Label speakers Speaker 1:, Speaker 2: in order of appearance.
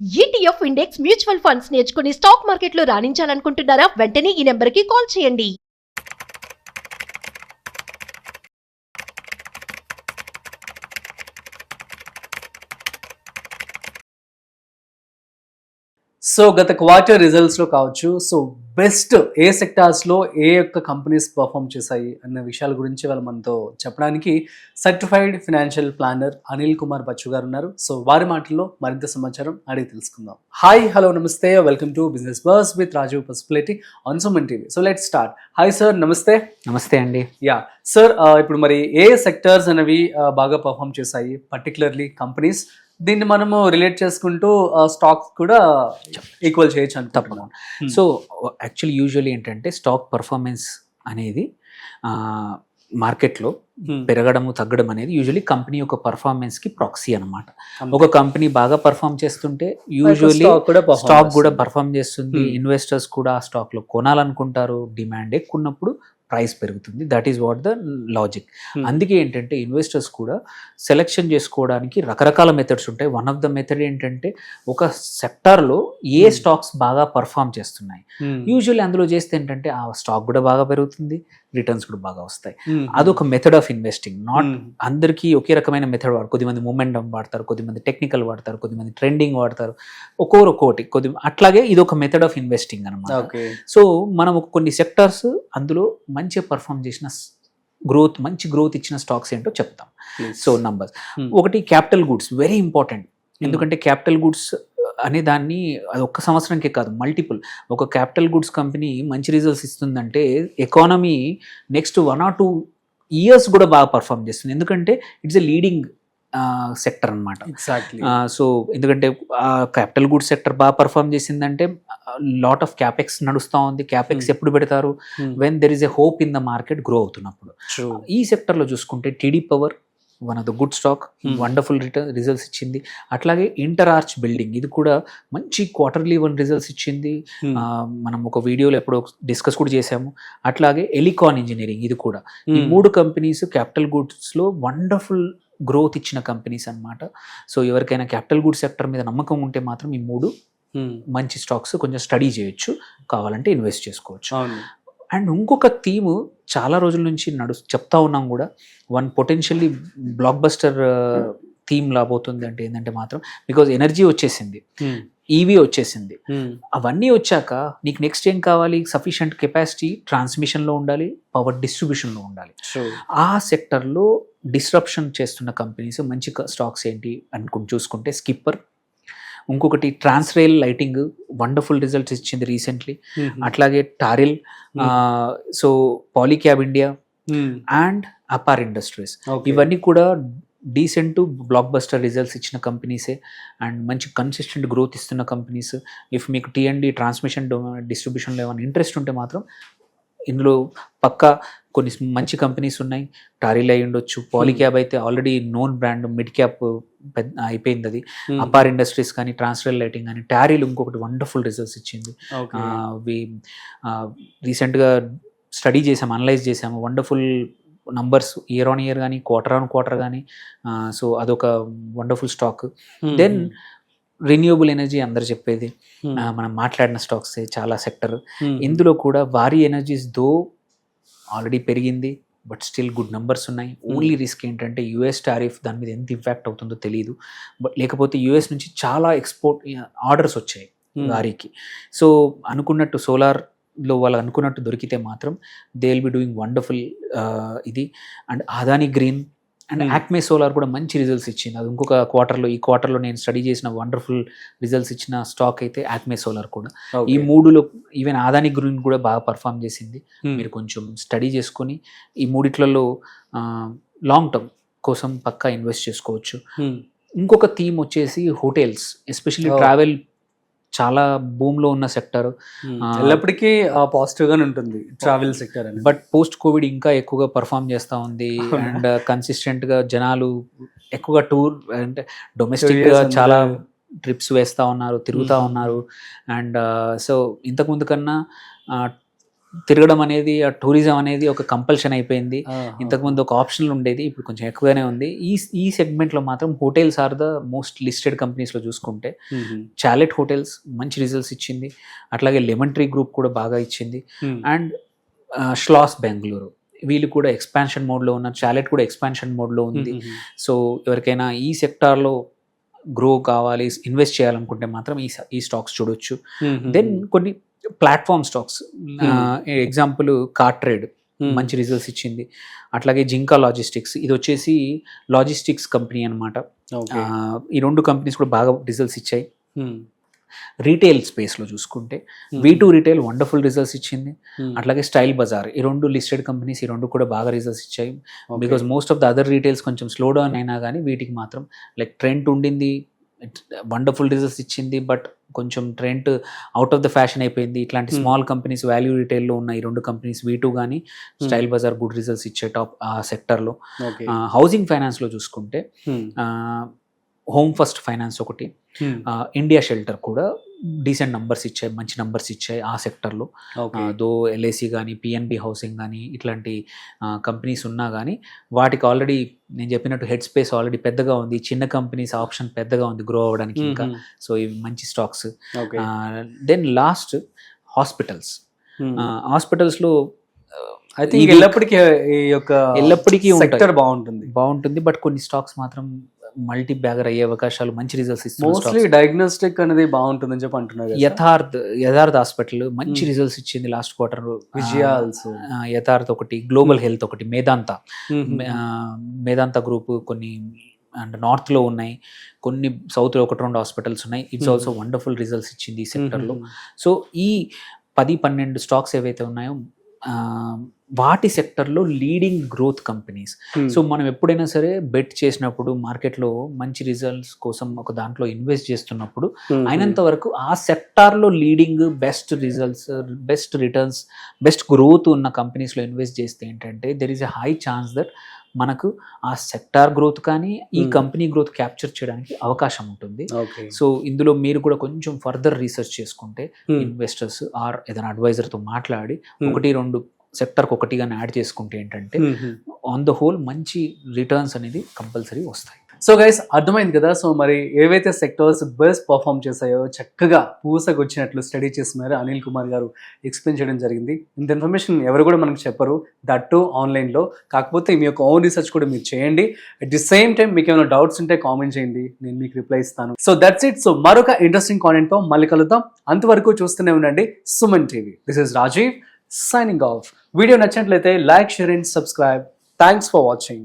Speaker 1: ETF index mutual funds నేర్చుకుని stock మార్కెట్లో రాణించాలనుకుంటున్నారా? వెంటనే ఈ నెంబర్కి కాల్ చేయండి.
Speaker 2: సో గత క్వార్టర్ రిజల్ట్స్లో కావచ్చు, సో బెస్ట్ ఏ సెక్టార్స్లో ఏ యొక్క కంపెనీస్ పర్ఫామ్ చేశాయి అన్న విషయాల గురించి వాళ్ళు మనతో చెప్పడానికి certified financial planner Anil Kumar Bachchu గారు ఉన్నారు. సో వారి మాటల్లో మరింత సమాచారం అడిగి తెలుసుకుందాం. హాయ్, హలో, నమస్తే, welcome to business bus with Rajiv Pasupuleti on Suman TV. So let's start. Hi sir, నమస్తే.
Speaker 3: నమస్తే అండి.
Speaker 2: యా సార్, ఇప్పుడు మరి ఏ సెక్టార్స్ అనేవి బాగా పర్ఫామ్ చేశాయి, పర్టికులర్లీ కంపెనీస్, దీన్ని మనము రిలేట్ చేసుకుంటూ స్టాక్స్ కూడా ఈక్వల్ చేయొచ్చు అని
Speaker 3: తప్పకుండా. సో యాక్చువల్లీ యూజువల్లీ ఏంటంటే స్టాక్ పర్ఫార్మెన్స్ అనేది మార్కెట్లో పెరగడము తగ్గడం అనేది యూజువల్లీ కంపెనీ యొక్క పర్ఫార్మెన్స్ కి ప్రాక్సీ అనమాట. ఒక కంపెనీ బాగా పర్ఫామ్ చేస్తుంటే యూజువల్లీ స్టాక్ కూడా పర్ఫామ్ చేస్తుంది. ఇన్వెస్టర్స్ కూడా ఆ స్టాక్ లో కొనాలనుకుంటారు. డిమాండ్ ఎక్కువ ఉన్నప్పుడు ప్రైస్ పెరుగుతుంది. That is what the logic. అందుకే ఏంటంటే ఇన్వెస్టర్స్ కూడా సెలెక్షన్ చేసుకోవడానికి రకరకాల మెథడ్స్ ఉంటాయి. వన్ ఆఫ్ ద మెథడ్ ఏంటంటే ఒక సెక్టార్లో ఏ స్టాక్స్ బాగా పర్ఫామ్ చేస్తున్నాయి, యూజువల్లీ అందులో చేస్తే ఏంటంటే ఆ స్టాక్ కూడా బాగా పెరుగుతుంది, రిటర్న్స్ కూడా బాగా వస్తాయి. అదొక మెథడ్ ఆఫ్ ఇన్వెస్టింగ్. నాట్ అందరికీ ఒకే రకమైన మెథడ్ వాడతారు. కొద్దిమంది మూమెంటం వాడతారు, కొద్దిమంది టెక్నికల్ వాడతారు, కొద్దిమంది ట్రెండింగ్ వాడతారు, ఒక్కొక్కటి అట్లాగే ఇది ఒక మెథడ్ ఆఫ్ ఇన్వెస్టింగ్ అనమాట. సో మనం కొన్ని సెక్టార్స్ అందులో మంచిగా పర్ఫామ్ చేసిన గ్రోత్, మంచి గ్రోత్ ఇచ్చిన స్టాక్స్ ఏంటో చెప్తాం. సో నంబర్స్, ఒకటి క్యాపిటల్ గూడ్స్, వెరీ ఇంపార్టెంట్. ఎందుకంటే క్యాపిటల్ గూడ్స్ అనే దాన్ని అది ఒక్క సంవత్సరానికే కాదు, మల్టిపుల్. ఒక క్యాపిటల్ గుడ్స్ కంపెనీ మంచి రిజల్ట్స్ ఇస్తుందంటే ఎకానమీ నెక్స్ట్ 1 or 2 years కూడా బాగా పర్ఫామ్ చేస్తుంది. ఎందుకంటే ఇట్స్ ఎ లీడింగ్ సెక్టర్ అనమాట. సో ఎందుకంటే క్యాపిటల్ గూడ్స్ సెక్టర్ బాగా పర్ఫామ్ చేసిందంటే లాట్ ఆఫ్ క్యాపెక్స్ నడుస్తూ ఉంది. క్యాపెక్స్ ఎప్పుడు పెడతారు? When there is a hope in the market grow అవుతున్నప్పుడు. ఈ సెక్టర్లో చూసుకుంటే TD power one of the good stock, wonderful results ఇచ్చింది. అట్లాగే ఇంటర్ ఆర్చ్ బిల్డింగ్, ఇది కూడా మంచి క్వార్టర్లీ 1 రిజల్ట్స్ ఇచ్చింది. మనం ఒక వీడియోలో ఎప్పుడో డిస్కస్ కూడా చేసాము. అట్లాగే ఎలికాన్ ఇంజనీరింగ్, ఇది కూడా. ఈ 3 కంపెనీస్ క్యాపిటల్ గూడ్స్లో వండర్ఫుల్ గ్రోత్ ఇచ్చిన కంపెనీస్ అన్నమాట. సో ఎవరికైనా క్యాపిటల్ గూడ్స్ సెక్టర్ మీద నమ్మకం ఉంటే మాత్రం ఈ 3 మంచి స్టాక్స్ కొంచెం స్టడీ చేయొచ్చు, కావాలంటే ఇన్వెస్ట్ చేసుకోవచ్చు. అండ్ ఇంకొక థీమ్ చాలా రోజుల నుంచి చెప్తా ఉన్నాం కూడా, one potentially blockbuster theme లాబోతుంది. అంటే ఏంటంటే మాత్రం బికాజ్ ఎనర్జీ వచ్చేసింది, ఈవీ వచ్చేసింది. అవన్నీ వచ్చాక నీకు నెక్స్ట్ ఏం కావాలి? సఫిషియంట్ కెపాసిటీ ట్రాన్స్మిషన్లో ఉండాలి, పవర్ డిస్ట్రిబ్యూషన్లో ఉండాలి. ఆ సెక్టర్లో డిస్రప్షన్ చేస్తున్న కంపెనీస్ మంచి స్టాక్స్ ఏంటి అనుకుని చూసుకుంటే స్కిప్పర్, ఇంకొకటి ట్రాన్స్రైల్ లైటింగ్, వండర్ఫుల్ రిజల్ట్స్ ఇచ్చింది రీసెంట్లీ. అట్లాగే Taril, so Polycab India and Apar industries, ఇవన్నీ కూడా డీసెంట్ బ్లాక్ బస్టర్ రిజల్ట్స్ ఇచ్చిన కంపెనీసే అండ్ మంచి కన్సిస్టెంట్ గ్రోత్ ఇస్తున్న కంపెనీస్. ఇఫ్ మీకు టీఎండి ట్రాన్స్మిషన్ డిస్ట్రిబ్యూషన్లో ఏమైనా ఇంట్రెస్ట్ ఉంటే మాత్రం ఇందులో పక్కా కొన్ని మంచి కంపెనీస్ ఉన్నాయి. టారిల్ అయి ఉండొచ్చు, పాలీక్యాబ్ అయితే already known brand, mid cap అయిపోయింది అది. అపార్ ఇండస్ట్రీస్ కానీ, ట్రాన్స్రైల్ లైటింగ్ కానీ, టారిల్ ఇంకొకటి వండర్ఫుల్ రిజల్ట్స్ ఇచ్చింది. రీసెంట్గా స్టడీ చేసాము, అనలైజ్ చేసాము, wonderful numbers year on year కానీ, క్వార్టర్ ఆన్ క్వార్టర్ కానీ. సో అదొక wonderful stock. Then renewable energy, అందరు చెప్పేది, మనం మాట్లాడిన స్టాక్స్ చాలా సెక్టర్. ఇందులో కూడా వారి ఎనర్జీస్ దో ఆల్రెడీ పెరిగింది, బట్ స్టిల్ గుడ్ నంబర్స్ ఉన్నాయి. ఓన్లీ రిస్క్ ఏంటంటే యుఎస్ టారిఫ్ దాని మీద ఎంత ఇంపాక్ట్ అవుతుందో తెలియదు. బట్ లేకపోతే యుఎస్ నుంచి చాలా ఎక్స్పోర్ట్ ఆర్డర్స్ వచ్చాయి వారికి. సో అనుకున్నట్టు సోలార్లో వాళ్ళు అనుకున్నట్టు దొరికితే మాత్రం they will be doing wonderful ఇది. And Adani Green and Acme Solar కూడా మంచి రిజల్ట్స్ ఇచ్చింది. అది ఇంకొక క్వార్టర్లో, ఈ క్వార్టర్లో నేను స్టడీ చేసిన వండర్ఫుల్ రిజల్ట్స్ ఇచ్చిన స్టాక్ అయితే యాక్మే సోలార్ కూడా. ఈ 3లో ఈవెన్ అదానీ గ్రీన్ కూడా బాగా పర్ఫామ్ చేసింది. మీరు కొంచెం స్టడీ చేసుకొని ఈ 3 లాంగ్ టర్మ్ కోసం పక్కా ఇన్వెస్ట్ చేసుకోవచ్చు. ఇంకొక థీమ్ వచ్చేసి హోటల్స్, ఎస్పెషల్లీ ట్రావెల్ చాలా భూమిలో ఉన్న సెక్టర్.
Speaker 2: ఎల్లప్పటికీ పాజిటివ్ గానే ఉంటుంది travel sector,
Speaker 3: but post Covid ఇంకా ఎక్కువగా పర్ఫామ్ చేస్తూ ఉంది. అండ్ కన్సిస్టెంట్ గా జనాలు ఎక్కువగా టూర్ అంటే డొమెస్టిక్ గా చాలా ట్రిప్స్ వేస్తూ ఉన్నారు, తిరుగుతూ ఉన్నారు. అండ్ సో ఇంతకుముందు కన్నా తిరగడం అనేది, ఆ టూరిజం అనేది ఒక కంపల్షన్ అయిపోయింది. ఇంతకుముందు ఒక ఆప్షనల్ ఉండేది, ఇప్పుడు కొంచెం ఎక్కువగానే ఉంది. ఈ సెగ్మెంట్లో మాత్రం hotels are the most listed కంపెనీస్లో చూసుకుంటే చాలెట్ హోటల్స్ మంచి రిజల్ట్స్ ఇచ్చింది, అట్లాగే లెమన్ ట్రీ గ్రూప్ కూడా బాగా ఇచ్చింది, అండ్ ష్లాస్ బెంగళూరు వీళ్ళు కూడా ఎక్స్పాన్షన్ మోడ్లో ఉన్నారు. చాలెట్ కూడా ఎక్స్పాన్షన్ మోడ్లో ఉంది. సో ఎవరికైనా ఈ సెక్టార్లో గ్రో కావాలి, ఇన్వెస్ట్ చేయాలనుకుంటే మాత్రం ఈ స్టాక్స్ చూడొచ్చు. దెన్ కొన్ని ప్లాట్ఫామ్ స్టాక్స్, ఎగ్జాంపుల్ కార్ట్రేడ్ మంచి రిజల్ట్స్ ఇచ్చింది, అట్లాగే జింకా లాజిస్టిక్స్, ఇది వచ్చేసి లాజిస్టిక్స్ కంపెనీ అనమాట. ఈ రెండు కంపెనీస్ కూడా బాగా రిజల్ట్స్ ఇచ్చాయి. రీటైల్ స్పేస్లో చూసుకుంటే V2 రిటైల్ వండర్ఫుల్ రిజల్ట్స్ ఇచ్చింది, అట్లాగే స్టైల్ బజార్, ఈ రెండు లిస్టెడ్ కంపెనీస్, ఈ రెండు కూడా బాగా రిజల్ట్స్ ఇచ్చాయి. Because most of the other retails కొంచెం స్లో డౌన్ అయినా కానీ వీటికి మాత్రం లైక్ ట్రెండ్ ఉండింది, వండర్ఫుల్ రిజల్ట్స్ ఇచ్చింది, బట్ కొంచెం trend out of the fashion అయిపోయింది. ఇట్లాంటి స్మాల్ కంపెనీస్ వాల్యూ రిటైల్లో ఉన్న ఈ రెండు కంపెనీస్ V2 కానీ స్టైల్ బజార్ గుడ్ రిజల్ట్స్ ఇచ్చే టాప్ ఆ సెక్టర్లో. హౌసింగ్ ఫైనాన్స్లో చూసుకుంటే హోమ్ ఫస్ట్ ఫైనాన్స్ ఒకటి, ఇండియా షెల్టర్ కూడా డీసెంట్ నంబర్స్ ఇచ్చాయి, మంచి నంబర్స్ ఇచ్చాయి ఆ సెక్టర్లో. దో ఎల్ఐసి కానీ పిఎన్బి హౌసింగ్ కానీ ఇట్లాంటి కంపెనీస్ ఉన్నా కానీ వాటికి ఆల్రెడీ నేను చెప్పినట్టు హెడ్ స్పేస్ ఆల్రెడీ పెద్దగా ఉంది, చిన్న కంపెనీస్ ఆప్షన్ పెద్దగా ఉంది గ్రో అవ్వడానికి ఇంకా. సో ఇవి మంచి స్టాక్స్. దెన్ లాస్ట్ హాస్పిటల్స్లో
Speaker 2: ఐ థింక్ ఎల్లప్పటికీ సెక్టర్
Speaker 3: బాగుంటుంది, బట్ కొన్ని స్టాక్స్ మాత్రం మల్టీ బ్యాగర్ అయ్యే అవకాశాలు, మంచి రిజల్ట్స్ ఇస్తుంది.
Speaker 2: మోస్ట్లీ డయాగ్నోస్టిక్ అనేది బాగుంటుందని చెప్పి అంటున్నారు.
Speaker 3: యథార్థ్ హాస్పిటల్ మంచి రిజల్ట్స్ ఇచ్చింది లాస్ట్ క్వార్టర్. యథార్థ్ ఒకటి, గ్లోబల్ హెల్త్ ఒకటి, మేదాంత గ్రూప్ కొన్ని అండ్ నార్త్లో ఉన్నాయి, కొన్ని సౌత్లో 1-2 హాస్పిటల్స్ ఉన్నాయి. ఇట్స్ ఆల్సో వండర్ఫుల్ రిజల్ట్స్ ఇచ్చింది ఈ సెక్టర్లో. సో ఈ 10-12 స్టాక్స్ ఏవైతే ఉన్నాయో వాటి సెక్టర్లో లీడింగ్ గ్రోత్ కంపెనీస్. సో మనం ఎప్పుడైనా సరే బెట్ చేసినప్పుడు మార్కెట్లో మంచి రిజల్ట్స్ కోసం ఒక దాంట్లో ఇన్వెస్ట్ చేస్తున్నప్పుడు అయినంత వరకు ఆ సెక్టార్లో leading best results, best returns, best growth ఉన్న కంపెనీస్లో ఇన్వెస్ట్ చేస్తే ఏంటంటే there is a high chance that మనకు ఆ సెక్టార్ గ్రోత్ కానీ ఈ కంపెనీ గ్రోత్ క్యాప్చర్ చేయడానికి అవకాశం ఉంటుంది. సో ఇందులో మీరు కూడా కొంచెం ఫర్దర్ రీసెర్చ్ చేసుకుంటే ఇన్వెస్టర్స్ ఆర్ ఏదైనా అడ్వైజర్తో మాట్లాడి 1-2 సెక్టర్కి ఒకటిగానే యాడ్ చేసుకుంటే ఏంటంటే ఆన్ ద హోల్ మంచి రిటర్న్స్ అనేది కంపల్సరీ వస్తాయి.
Speaker 2: సో గైస్ అర్థమైంది కదా. సో మరి ఏవైతే సెక్టర్స్ బెస్ట్ పర్ఫామ్ చేశాయో చక్కగా పూసకొచ్చినట్లు స్టడీ చేస్తున్నారు అనిల్ కుమార్ గారు ఎక్స్ప్లెయిన్ చేయడం జరిగింది. ఇంత ఇన్ఫర్మేషన్ ఎవరు కూడా మనకు చెప్పరు, దట్టు ఆన్లైన్లో. కాకపోతే మీ యొక్క ఓన్ రీసెర్చ్ కూడా మీరు చేయండి. అట్ ది సేమ్ టైం మీకు ఏమైనా డౌట్స్ ఉంటే కామెంట్ చేయండి, నేను మీకు రిప్లై ఇస్తాను. So that's it. సో మరొక ఇంట్రెస్టింగ్ కాంటెంట్తో మళ్ళీ కలుద్దాం. అంతవరకు చూస్తూనే ఉండండి Suman TV. This is Rajiv signing off. Video నచ్చినట్లయితే like, share and subscribe. Thanks for watching.